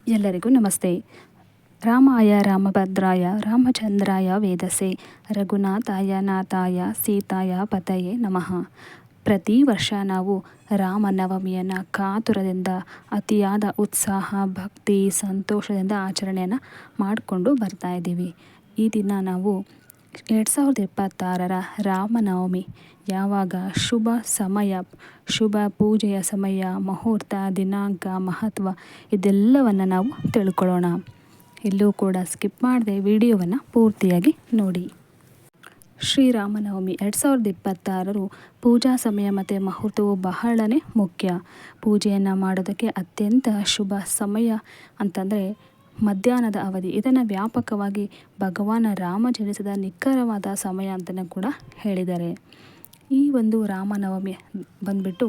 ಎಲ್ಲರಿಗೂ ನಮಸ್ತೆ. ರಾಮಾಯ ರಾಮಭದ್ರಾಯ ರಾಮಚಂದ್ರಾಯ ವೇದಸೆ ರಘುನಾಥಾಯ ನಾಥಾಯ ಸೀತಾಯ ಪತಯೇ ನಮಃ. ಪ್ರತಿ ವರ್ಷ ನಾವು ರಾಮನವಮಿಯನ್ನು ಕಾತುರದಿಂದ ಅತಿಯಾದ ಉತ್ಸಾಹ ಭಕ್ತಿ ಸಂತೋಷದಿಂದ ಆಚರಣೆಯನ್ನು ಮಾಡಿಕೊಂಡು ಬರ್ತಾ ಇದ್ದೀವಿ. ಈ ದಿನ ನಾವು 2026ರ ರಾಮನವಮಿ ಯಾವಾಗ ಶುಭ ಸಮಯ, ಶುಭ ಪೂಜೆಯ ಸಮಯ, ಮುಹೂರ್ತ, ದಿನಾಂಕ, ಮಹತ್ವ ಇದೆಲ್ಲವನ್ನು ನಾವು ತಿಳ್ಕೊಳ್ಳೋಣ. ಎಲ್ಲೂ ಕೂಡ ಸ್ಕಿಪ್ ಮಾಡದೆ ವಿಡಿಯೋವನ್ನು ಪೂರ್ತಿಯಾಗಿ ನೋಡಿ. ಶ್ರೀರಾಮನವಮಿ 2026 ಪೂಜಾ ಸಮಯ ಮತ್ತು ಮುಹೂರ್ತವು ಬಹಳನೇ ಮುಖ್ಯ. ಪೂಜೆಯನ್ನು ಮಾಡೋದಕ್ಕೆ ಅತ್ಯಂತ ಶುಭ ಸಮಯ ಅಂತಂದರೆ ಮಧ್ಯಾಹ್ನದ ಅವಧಿ. ಇದನ್ನು ವ್ಯಾಪಕವಾಗಿ ಭಗವಾನ್ ರಾಮ ಜನಿಸಿದ ನಿಖರವಾದ ಸಮಯ ಅಂತಲೂ ಕೂಡ ಹೇಳಿದ್ದಾರೆ. ಈ ಒಂದು ರಾಮನವಮಿ ಬಂದುಬಿಟ್ಟು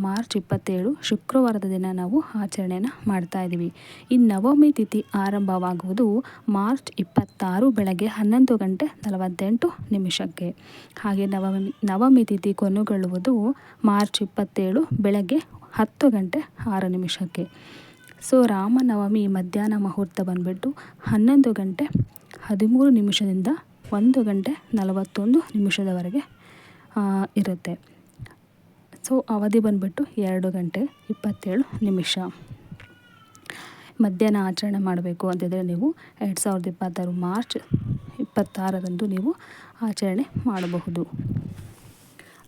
ಮಾರ್ಚ್ 27 ಶುಕ್ರವಾರದ ದಿನ ನಾವು ಆಚರಣೆಯನ್ನು ಮಾಡ್ತಾಯಿದ್ದೀವಿ. ಈ ನವಮಿ ತಿಥಿ ಆರಂಭವಾಗುವುದು ಮಾರ್ಚ್ 26 ಬೆಳಗ್ಗೆ 11:48 ಹಾಗೆ ನವಮಿ ತಿಥಿ ಕೊನೆಗೊಳ್ಳುವುದು ಮಾರ್ಚ್ 27 ಬೆಳಗ್ಗೆ 10:06. ಸೊ ರಾಮನವಮಿ ಮಧ್ಯಾಹ್ನ ಮುಹೂರ್ತ ಬಂದುಬಿಟ್ಟು 11:13 1:41 ಇರುತ್ತೆ. ಸೊ ಅವಧಿ ಬಂದುಬಿಟ್ಟು 2:27. ಮಧ್ಯಾಹ್ನ ಆಚರಣೆ ಮಾಡಬೇಕು ಅಂತಿದ್ರೆ ನೀವು 2026 ಮಾರ್ಚ್ 26ರಂದು ನೀವು ಆಚರಣೆ ಮಾಡಬಹುದು.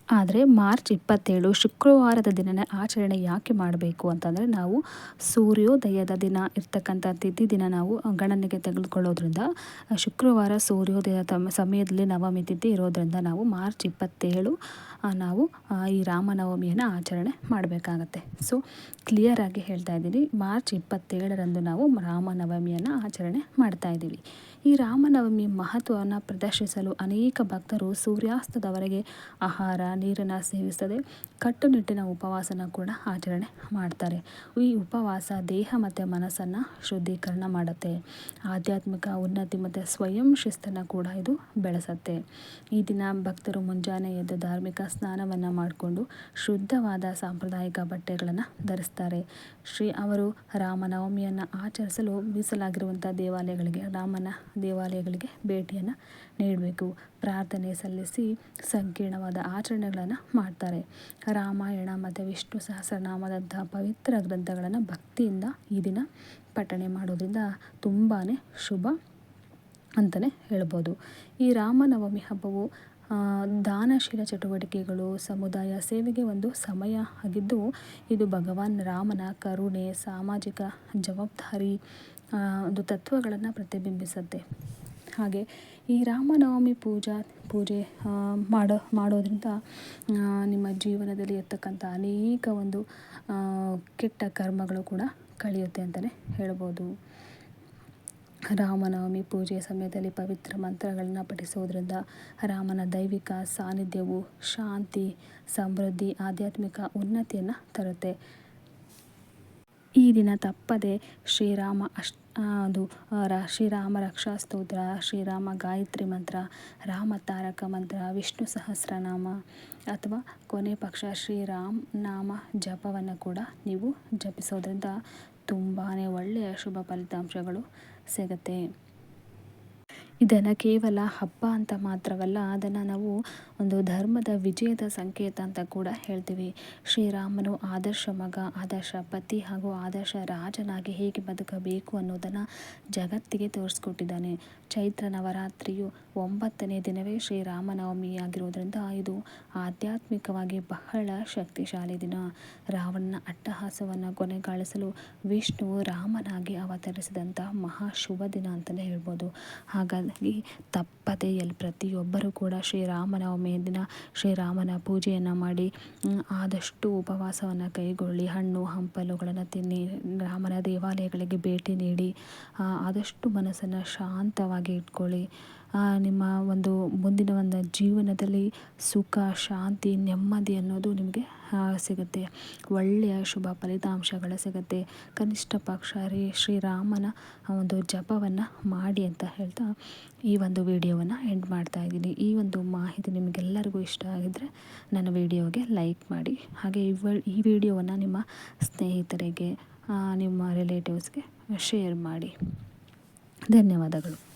ಆದರೆ ಮಾರ್ಚ್ 27 ಶುಕ್ರವಾರದ ದಿನನೇ ಆಚರಣೆ ಯಾಕೆ ಮಾಡಬೇಕು ಅಂತಂದರೆ, ನಾವು ಸೂರ್ಯೋದಯದ ದಿನ ಇರ್ತಕ್ಕಂಥ ತಿಥಿ ದಿನ ನಾವು ಗಣನೆಗೆ ತೆಗೆದುಕೊಳ್ಳೋದ್ರಿಂದ ಶುಕ್ರವಾರ ಸೂರ್ಯೋದಯದ ಸಮಯದಲ್ಲಿ ನವಮಿ ತಿಥಿ ಇರೋದ್ರಿಂದ ನಾವು ಮಾರ್ಚ್ 27 ನಾವು ಈ ರಾಮನವಮಿಯನ್ನು ಆಚರಣೆ ಮಾಡಬೇಕಾಗತ್ತೆ. ಸೊ ಕ್ಲಿಯರಾಗಿ ಹೇಳ್ತಾ ಇದ್ದೀನಿ, ಮಾರ್ಚ್ 27ರಂದು ನಾವು ರಾಮನವಮಿಯನ್ನು ಆಚರಣೆ ಮಾಡ್ತಾಯಿದ್ದೀವಿ. ಈ ರಾಮನವಮಿ ಮಹತ್ವವನ್ನು ಪ್ರದರ್ಶಿಸಲು ಅನೇಕ ಭಕ್ತರು ಸೂರ್ಯಾಸ್ತದವರೆಗೆ ಆಹಾರ ನೀರನ್ನು ಸೇವಿಸದೆ ಕಟ್ಟುನಿಟ್ಟಿನ ಉಪವಾಸನ ಕೂಡ ಆಚರಣೆ ಮಾಡ್ತಾರೆ. ಈ ಉಪವಾಸ ದೇಹ ಮತ್ತು ಮನಸ್ಸನ್ನು ಶುದ್ಧೀಕರಣ ಮಾಡುತ್ತೆ. ಆಧ್ಯಾತ್ಮಿಕ ಉನ್ನತಿ ಮತ್ತು ಸ್ವಯಂ ಶಿಸ್ತನ್ನು ಕೂಡ ಇದು ಬೆಳೆಸುತ್ತೆ. ಈ ದಿನ ಭಕ್ತರು ಮುಂಜಾನೆ ಎದ್ದು ಧಾರ್ಮಿಕ ಸ್ನಾನವನ್ನು ಮಾಡಿಕೊಂಡು ಶುದ್ಧವಾದ ಸಾಂಪ್ರದಾಯಿಕ ಬಟ್ಟೆಗಳನ್ನು ಧರಿಸ್ತಾರೆ. ಅವರು ರಾಮನವಮಿಯನ್ನು ಆಚರಿಸಲು ಮೀಸಲಾಗಿರುವಂಥ ರಾಮನ ದೇವಾಲಯಗಳಿಗೆ ಭೇಟಿಯನ್ನು ನೀಡಬೇಕು. ಪ್ರಾರ್ಥನೆ ಸಲ್ಲಿಸಿ ಸಂಕೀರ್ಣವಾದ ಆಚರಣೆಗಳನ್ನು ಮಾಡ್ತಾರೆ. ರಾಮಾಯಣ ಮತ್ತು ವಿಷ್ಣು ಸಹಸ್ರನಾಮದಂತಹ ಪವಿತ್ರ ಗ್ರಂಥಗಳನ್ನು ಭಕ್ತಿಯಿಂದ ಈ ದಿನ ಪಠಣೆ ಮಾಡೋದ್ರಿಂದ ತುಂಬಾ ಶುಭ ಅಂತಲೇ ಹೇಳ್ಬೋದು. ಈ ರಾಮನವಮಿ ಹಬ್ಬವು ದಾನಶೀಲ ಚಟುವಟಿಕೆಗಳು, ಸಮುದಾಯ ಸೇವೆಗೆ ಒಂದು ಸಮಯ ಆಗಿದ್ದು, ಇದು ಭಗವಾನ್ ರಾಮನ ಕರುಣೆ, ಸಾಮಾಜಿಕ ಜವಾಬ್ದಾರಿ ಒಂದು ತತ್ವಗಳನ್ನು ಪ್ರತಿಬಿಂಬಿಸುತ್ತೆ. ಹಾಗೆ ಈ ರಾಮನವಮಿ ಪೂಜೆ ಮಾಡೋದ್ರಿಂದ ನಿಮ್ಮ ಜೀವನದಲ್ಲಿ ಇರ್ತಕ್ಕಂಥ ಅನೇಕ ಒಂದು ಕೆಟ್ಟ ಕರ್ಮಗಳು ಕೂಡ ಕಳೆಯುತ್ತೆ ಅಂತಲೇ ಹೇಳ್ಬೋದು. ರಾಮನವಮಿ ಪೂಜೆಯ ಸಮಯದಲ್ಲಿ ಪವಿತ್ರ ಮಂತ್ರಗಳನ್ನು ಪಠಿಸೋದ್ರಿಂದ ರಾಮನ ದೈವಿಕ ಸಾನ್ನಿಧ್ಯವು ಶಾಂತಿ, ಸಮೃದ್ಧಿ, ಆಧ್ಯಾತ್ಮಿಕ ಉನ್ನತಿಯನ್ನು ತರುತ್ತೆ. ಈ ದಿನ ತಪ್ಪದೆ ಶ್ರೀರಾಮ ರಕ್ಷಾ ಸ್ತೋತ್ರ, ಶ್ರೀರಾಮ ಗಾಯತ್ರಿ ಮಂತ್ರ, ರಾಮ ತಾರಕ ಮಂತ್ರ, ವಿಷ್ಣು ಸಹಸ್ರನಾಮ ಅಥವಾ ಕೊನೆ ಪಕ್ಷ ಶ್ರೀರಾಮ್ ನಾಮ ಜಪವನ್ನು ಕೂಡ ನೀವು ಜಪಿಸೋದ್ರಿಂದ ತುಂಬಾ ಒಳ್ಳೆಯ ಶುಭ ಫಲಿತಾಂಶಗಳು ಸಿಗುತ್ತೆ. ಇದನ್ನು ಕೇವಲ ಹಬ್ಬ ಅಂತ ಮಾತ್ರವಲ್ಲ, ಅದನ್ನು ನಾವು ಒಂದು ಧರ್ಮದ ವಿಜಯದ ಸಂಕೇತ ಅಂತ ಕೂಡ ಹೇಳ್ತೀವಿ. ಶ್ರೀರಾಮನು ಆದರ್ಶ ಮಗ, ಆದರ್ಶ ಪತಿ ಹಾಗೂ ಆದರ್ಶ ರಾಜನಾಗಿ ಹೇಗೆ ಬದುಕಬೇಕು ಅನ್ನೋದನ್ನು ಜಗತ್ತಿಗೆ ತೋರಿಸ್ಕೊಟ್ಟಿದ್ದಾನೆ. ಚೈತ್ರ ನವರಾತ್ರಿಯು 9ನೇ ದಿನವೇ ಶ್ರೀರಾಮನವಮಿಯಾಗಿರೋದ್ರಿಂದ ಇದು ಆಧ್ಯಾತ್ಮಿಕವಾಗಿ ಬಹಳ ಶಕ್ತಿಶಾಲಿ ದಿನ. ರಾವಣನ ಅಟ್ಟಹಾಸವನ್ನು ಕೊನೆಗಾಣಿಸಲು ವಿಷ್ಣು ರಾಮನಾಗಿ ಅವತರಿಸಿದಂಥ ಮಹಾ ಶುಭ ದಿನ ಅಂತಲೇ ಹೇಳ್ಬೋದು. ಹಾಗಾಗಿ ತಪ್ಪದೆ ಪ್ರತಿಯೊಬ್ಬರೂ ಕೂಡ ಶ್ರೀರಾಮನವಮಿಯ ದಿನ ಶ್ರೀರಾಮನ ಪೂಜೆಯನ್ನು ಮಾಡಿ ಆದಷ್ಟು ಉಪವಾಸವನ್ನು ಕೈಗೊಳ್ಳಿ, ಹಣ್ಣು ಹಂಪಲುಗಳನ್ನು ತಿನ್ನಿ, ರಾಮನ ದೇವಾಲಯಗಳಿಗೆ ಭೇಟಿ ನೀಡಿ ಆದಷ್ಟು ಮನಸ್ಸನ್ನು ಶಾಂತವಾಗಿ ಇಟ್ಕೊಳ್ಳಿ. ನಿಮ್ಮ ಒಂದು ಮುಂದಿನ ಒಂದು ಜೀವನದಲ್ಲಿ ಸುಖ, ಶಾಂತಿ, ನೆಮ್ಮದಿ ಅನ್ನೋದು ನಿಮಗೆ ಸಿಗುತ್ತೆ. ಒಳ್ಳೆಯ ಶುಭ ಫಲಿತಾಂಶಗಳು ಸಿಗುತ್ತೆ. ಕನಿಷ್ಠ ಪಕ್ಷ ಶ್ರೀರಾಮನ ಒಂದು ಜಪವನ್ನು ಮಾಡಿ ಅಂತ ಹೇಳ್ತಾ ಈ ಒಂದು ವಿಡಿಯೋವನ್ನು ಎಂಡ್ ಮಾಡ್ತಾ ಇದ್ದೀನಿ. ಈ ಒಂದು ಮಾಹಿತಿ ನಿಮಗೆಲ್ಲರಿಗೂ ಇಷ್ಟ ಆಗಿದ್ದರೆ ನನ್ನ ವಿಡಿಯೋಗೆ ಲೈಕ್ ಮಾಡಿ. ಹಾಗೆ ಈ ವಿಡಿಯೋವನ್ನು ನಿಮ್ಮ ಸ್ನೇಹಿತರಿಗೆ ನಿಮ್ಮ ರಿಲೇಟಿವ್ಸ್ಗೆ ಶೇರ್ ಮಾಡಿ. ಧನ್ಯವಾದಗಳು.